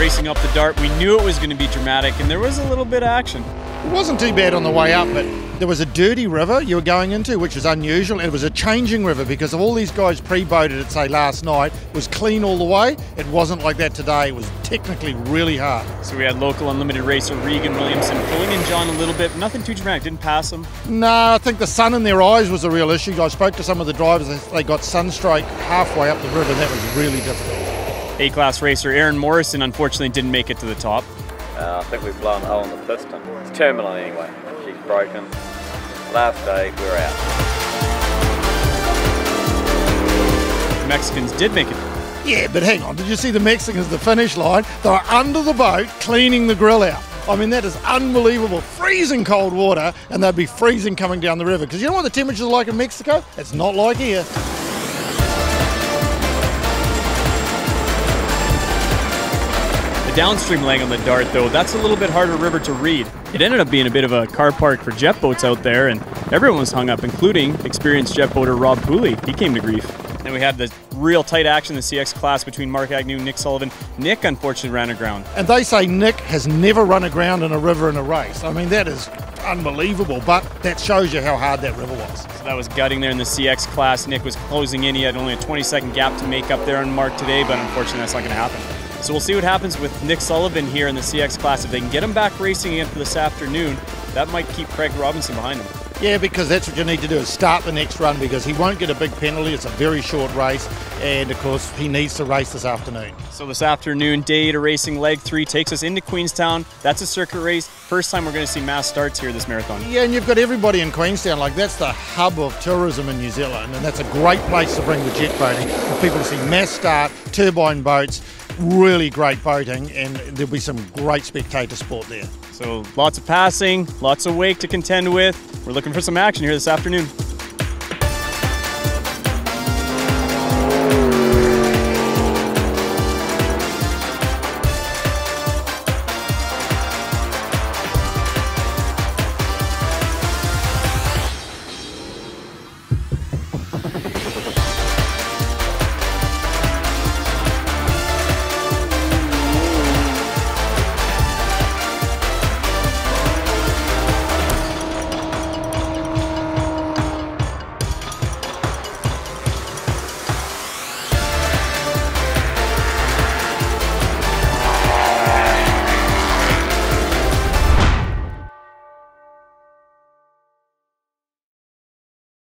racing up the Dart. We knew it was going to be dramatic, and there was a little bit of action. It wasn't too bad on the way up, but there was a dirty river you were going into, which is unusual. It was a changing river because of all these guys pre-boated it, say, last night. It was clean all the way. It wasn't like that today. It was technically really hard. So we had local unlimited racer Regan Williamson pulling in John a little bit. Nothing too dramatic. Didn't pass him. No, I think the sun in their eyes was a real issue. I spoke to some of the drivers. They got sunstroke halfway up the river, and that was really difficult. A-class racer Aaron Morrison unfortunately didn't make it to the top. I think we've blown a hole in the piston. It's terminal anyway. She's broken. Last day, we're out. The Mexicans did make it. Yeah, but hang on. Did you see the Mexicans at the finish line? They were under the boat cleaning the grill out. I mean, that is unbelievable. Freezing cold water, and they'd be freezing coming down the river. Because you know what the temperatures are like in Mexico? It's not like here. Downstream leg on the Dart, though, that's a little bit harder river to read. It ended up being a bit of a car park for jet boats out there, and everyone was hung up, including experienced jet boater Rob Pooley. He came to grief. Then we had the real tight action in the CX class between Mark Agnew and Nick Sullivan. Nick, unfortunately, ran aground. And they say Nick has never run aground in a river in a race. I mean, that is unbelievable, but that shows you how hard that river was. So that was gutting there in the CX class. Nick was closing in. He had only a 20-second gap to make up there on Mark today, but unfortunately, that's not going to happen. So we'll see what happens with Nick Sullivan here in the CX class. If they can get him back racing again for this afternoon, that might keep Craig Robinson behind him. Yeah, because that's what you need to do, is start the next run, because he won't get a big penalty. It's a very short race, and of course he needs to race this afternoon. So this afternoon, day 8 of racing, leg 3 takes us into Queenstown. That's a circuit race. First time we're going to see mass starts here this marathon. Yeah, and you've got everybody in Queenstown. Like, that's the hub of tourism in New Zealand, and that's a great place to bring the jet boating for people to see mass start, turbine boats, really great boating, and there'll be some great spectator sport there. So lots of passing, lots of wake to contend with. We're looking for some action here this afternoon.